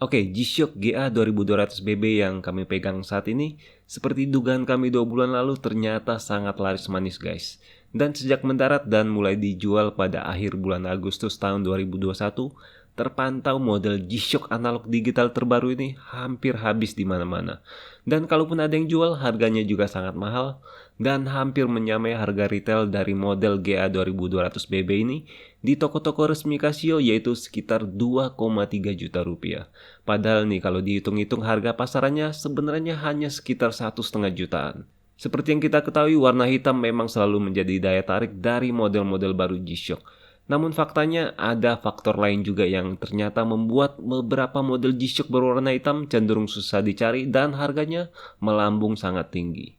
Oke, G-Shock GA 2200BB yang kami pegang saat ini, seperti dugaan kami 2 bulan lalu, ternyata sangat laris manis guys. Dan sejak mendarat dan mulai dijual pada akhir bulan Agustus tahun 2021, terpantau model G-Shock analog digital terbaru ini hampir habis di mana-mana. Dan kalaupun ada yang jual, harganya juga sangat mahal dan hampir menyamai harga retail dari model GA 2200BB ini di toko-toko resmi Casio, yaitu sekitar 2,3 juta rupiah. Padahal nih kalau dihitung-hitung harga pasarannya sebenarnya hanya sekitar 1,5 jutaan. Seperti yang kita ketahui, warna hitam memang selalu menjadi daya tarik dari model-model baru G-Shock. Namun faktanya ada faktor lain juga yang ternyata membuat beberapa model G-Shock berwarna hitam cenderung susah dicari dan harganya melambung sangat tinggi.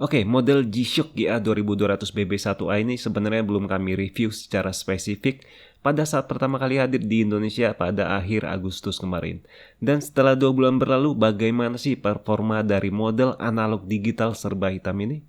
Oke, model G-Shock GA 2200BB1A ini sebenarnya belum kami review secara spesifik pada saat pertama kali hadir di Indonesia pada akhir Agustus kemarin. Dan setelah 2 bulan berlalu, bagaimana sih performa dari model analog digital serba hitam ini?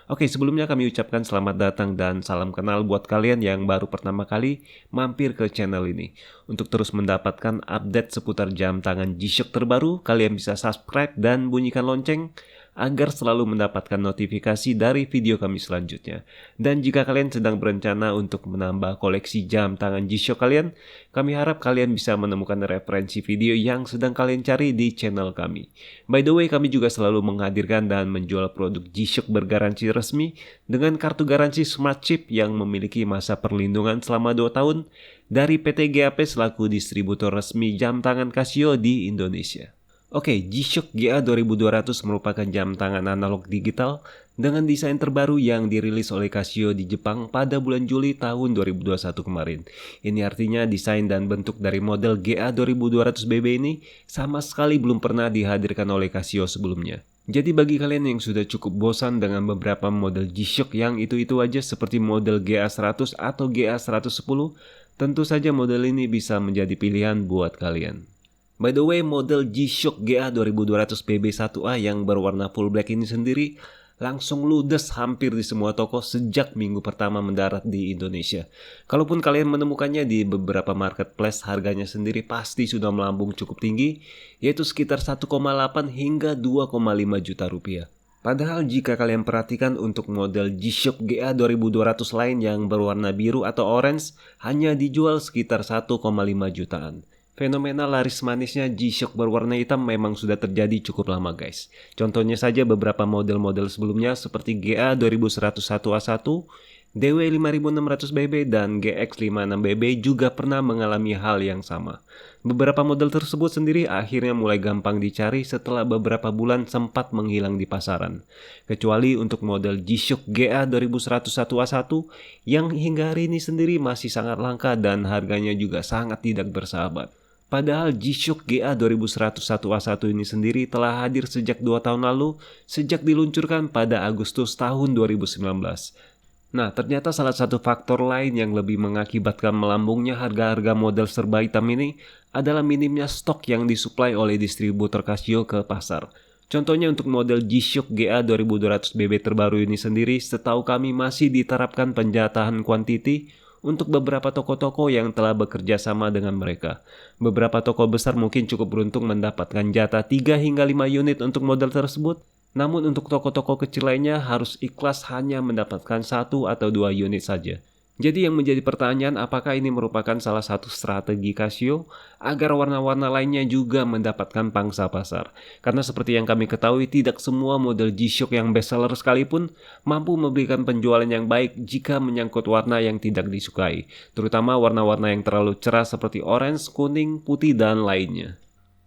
Oke, sebelumnya kami ucapkan selamat datang dan salam kenal buat kalian yang baru pertama kali mampir ke channel ini. Untuk terus mendapatkan update seputar jam tangan G-Shock terbaru, kalian bisa subscribe dan bunyikan lonceng agar selalu mendapatkan notifikasi dari video kami selanjutnya. Dan jika kalian sedang berencana untuk menambah koleksi jam tangan G-Shock kalian, kami harap kalian bisa menemukan referensi video yang sedang kalian cari di channel kami. By the way, kami juga selalu menghadirkan dan menjual produk G-Shock bergaransi resmi dengan kartu garansi Smart Chip yang memiliki masa perlindungan selama 2 tahun dari PT GAP selaku distributor resmi jam tangan Casio di Indonesia. Oke, G-Shock GA 2200 merupakan jam tangan analog digital dengan desain terbaru yang dirilis oleh Casio di Jepang pada bulan Juli tahun 2021 kemarin. Ini artinya desain dan bentuk dari model GA 2200BB ini sama sekali belum pernah dihadirkan oleh Casio sebelumnya. Jadi bagi kalian yang sudah cukup bosan dengan beberapa model G-Shock yang itu-itu aja seperti model GA100 atau GA110, tentu saja model ini bisa menjadi pilihan buat kalian. By the way, model G-Shock GA 2200BB1A yang berwarna full black ini sendiri langsung ludes hampir di semua toko sejak minggu pertama mendarat di Indonesia. Kalaupun kalian menemukannya di beberapa marketplace, harganya sendiri pasti sudah melambung cukup tinggi, yaitu sekitar 1,8 hingga 2,5 juta rupiah. Padahal jika kalian perhatikan untuk model G-Shock GA 2200 lain yang berwarna biru atau orange hanya dijual sekitar 1,5 jutaan. Fenomena laris manisnya G-Shock berwarna hitam memang sudah terjadi cukup lama guys. Contohnya saja beberapa model-model sebelumnya seperti GA 2101A1, DW5600BB, dan GX56BB juga pernah mengalami hal yang sama. Beberapa model tersebut sendiri akhirnya mulai gampang dicari setelah beberapa bulan sempat menghilang di pasaran. Kecuali untuk model G-Shock GA 2101A1 yang hingga hari ini sendiri masih sangat langka dan harganya juga sangat tidak bersahabat. Padahal G-Shock GA 2101A1 ini sendiri telah hadir sejak 2 tahun lalu, sejak diluncurkan pada Agustus tahun 2019. Nah, ternyata salah satu faktor lain yang lebih mengakibatkan melambungnya harga-harga model serba hitam ini adalah minimnya stok yang disuplai oleh distributor Casio ke pasar. Contohnya untuk model G-Shock GA 2200BB terbaru ini sendiri, setahu kami masih diterapkan penjatahan kuantiti untuk beberapa toko-toko yang telah bekerja sama dengan mereka. Beberapa toko besar mungkin cukup beruntung mendapatkan jatah 3 hingga 5 unit untuk model tersebut. Namun untuk toko-toko kecil lainnya harus ikhlas hanya mendapatkan 1 atau 2 unit saja. Jadi yang menjadi pertanyaan, apakah ini merupakan salah satu strategi Casio agar warna-warna lainnya juga mendapatkan pangsa pasar? Karena seperti yang kami ketahui, tidak semua model G-Shock yang bestseller sekalipun mampu memberikan penjualan yang baik jika menyangkut warna yang tidak disukai, terutama warna-warna yang terlalu cerah seperti orange, kuning, putih, dan lainnya.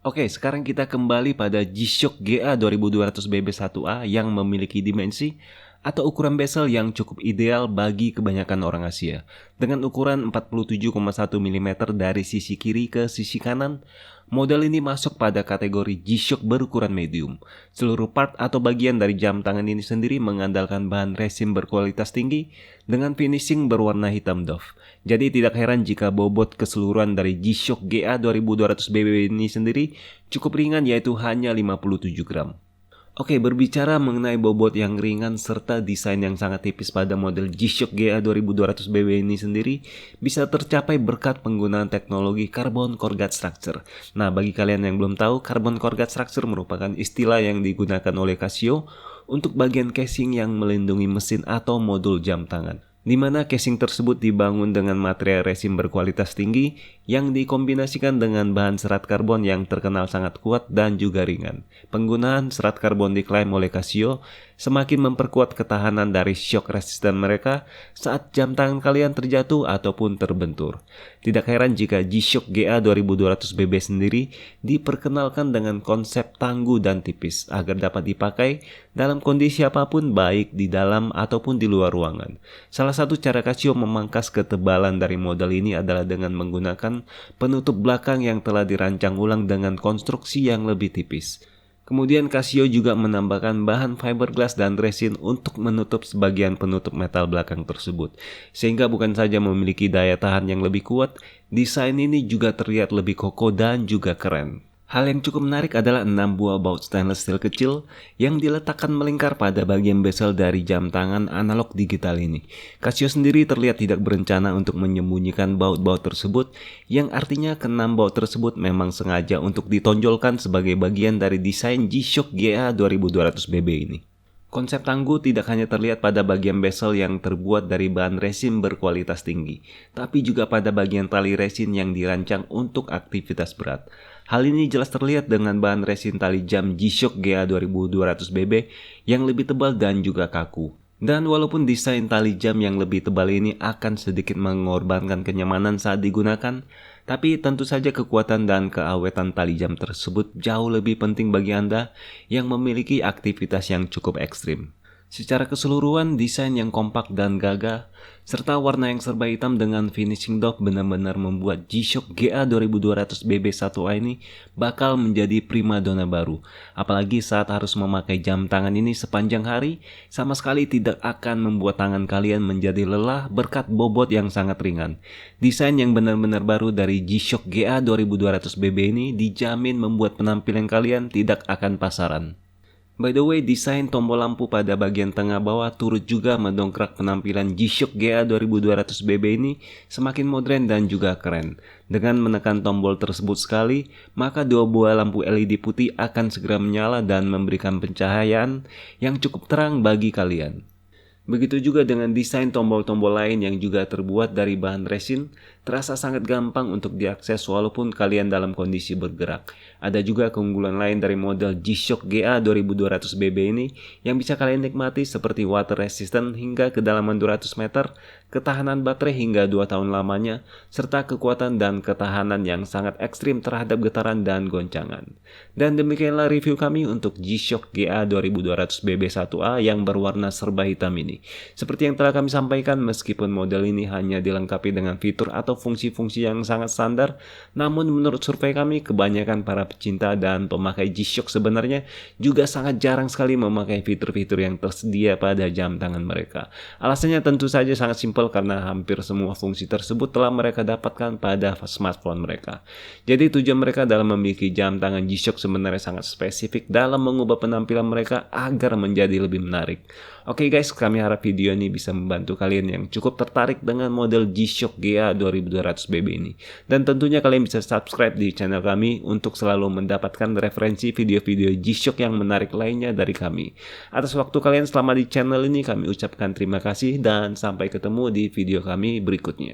Oke, sekarang kita kembali pada G-Shock GA 2200BB1A yang memiliki dimensi atau ukuran bezel yang cukup ideal bagi kebanyakan orang Asia. Dengan ukuran 47,1 mm dari sisi kiri ke sisi kanan, model ini masuk pada kategori G-Shock berukuran medium. Seluruh part atau bagian dari jam tangan ini sendiri mengandalkan bahan resin berkualitas tinggi dengan finishing berwarna hitam doff. Jadi tidak heran jika bobot keseluruhan dari G-Shock GA 2200BB ini sendiri cukup ringan, yaitu hanya 57 gram. Oke, berbicara mengenai bobot yang ringan serta desain yang sangat tipis pada model G-Shock GA 2200BB ini sendiri bisa tercapai berkat penggunaan teknologi carbon corrugate structure. Nah, bagi kalian yang belum tahu, carbon corrugate structure merupakan istilah yang digunakan oleh Casio untuk bagian casing yang melindungi mesin atau modul jam tangan, di mana casing tersebut dibangun dengan material resin berkualitas tinggi yang dikombinasikan dengan bahan serat karbon yang terkenal sangat kuat dan juga ringan. Penggunaan serat karbon diklaim oleh Casio semakin memperkuat ketahanan dari shock resisten mereka saat jam tangan kalian terjatuh ataupun terbentur. Tidak heran jika G-Shock GA 2200BB sendiri diperkenalkan dengan konsep tangguh dan tipis agar dapat dipakai dalam kondisi apapun, baik di dalam ataupun di luar ruangan. Salah satu cara Casio memangkas ketebalan dari model ini adalah dengan menggunakan penutup belakang yang telah dirancang ulang dengan konstruksi yang lebih tipis. Kemudian Casio juga menambahkan bahan fiberglass dan resin untuk menutup sebagian penutup metal belakang tersebut. Sehingga bukan saja memiliki daya tahan yang lebih kuat, desain ini juga terlihat lebih kokoh dan juga keren. Hal yang cukup menarik adalah 6 buah baut stainless steel kecil yang diletakkan melingkar pada bagian bezel dari jam tangan analog digital ini. Casio sendiri terlihat tidak berencana untuk menyembunyikan baut-baut tersebut, yang artinya ke-6 baut tersebut memang sengaja untuk ditonjolkan sebagai bagian dari desain G-Shock GA 2200BB ini. Konsep tangguh tidak hanya terlihat pada bagian bezel yang terbuat dari bahan resin berkualitas tinggi, tapi juga pada bagian tali resin yang dirancang untuk aktivitas berat. Hal ini jelas terlihat dengan bahan resin tali jam G-Shock GA 2200BB yang lebih tebal dan juga kaku. Dan walaupun desain tali jam yang lebih tebal ini akan sedikit mengorbankan kenyamanan saat digunakan, tapi tentu saja kekuatan dan keawetan tali jam tersebut jauh lebih penting bagi Anda yang memiliki aktivitas yang cukup ekstrim. Secara keseluruhan, desain yang kompak dan gagah, serta warna yang serba hitam dengan finishing doff benar-benar membuat G-Shock GA 2200BB1A ini bakal menjadi primadona baru. Apalagi saat harus memakai jam tangan ini sepanjang hari, sama sekali tidak akan membuat tangan kalian menjadi lelah berkat bobot yang sangat ringan. Desain yang benar-benar baru dari G-Shock GA 2200BB ini dijamin membuat penampilan kalian tidak akan pasaran. By the way, desain tombol lampu pada bagian tengah bawah turut juga mendongkrak penampilan G-Shock GA 2200BB ini semakin modern dan juga keren. Dengan menekan tombol tersebut sekali, maka 2 buah lampu LED putih akan segera menyala dan memberikan pencahayaan yang cukup terang bagi kalian. Begitu juga dengan desain tombol-tombol lain yang juga terbuat dari bahan resin, terasa sangat gampang untuk diakses walaupun kalian dalam kondisi bergerak. Ada juga keunggulan lain dari model G-Shock GA 2200BB ini yang bisa kalian nikmati seperti water resistant hingga kedalaman 200 meter, ketahanan baterai hingga 2 tahun lamanya, serta kekuatan dan ketahanan yang sangat ekstrim terhadap getaran dan goncangan. Dan demikianlah review kami untuk G-Shock GA 2200BB1A yang berwarna serba hitam ini. Seperti yang telah kami sampaikan, meskipun model ini hanya dilengkapi dengan fitur atau fungsi-fungsi yang sangat standar, namun menurut survei kami, kebanyakan para pecinta dan pemakai G-Shock sebenarnya juga sangat jarang sekali memakai fitur-fitur yang tersedia pada jam tangan mereka. Alasannya tentu saja sangat simpel, karena hampir semua fungsi tersebut telah mereka dapatkan pada smartphone mereka. Jadi tujuan mereka dalam memiliki jam tangan G-Shock sebenarnya sangat spesifik dalam mengubah penampilan mereka agar menjadi lebih menarik. Oke guys, kami harap video ini bisa membantu kalian yang cukup tertarik dengan model G-Shock GA 2200BB ini. Dan tentunya kalian bisa subscribe di channel kami untuk selalu mendapatkan referensi video-video G-Shock yang menarik lainnya dari kami. Atas waktu kalian selama di channel ini, kami ucapkan terima kasih dan sampai ketemu di video kami berikutnya.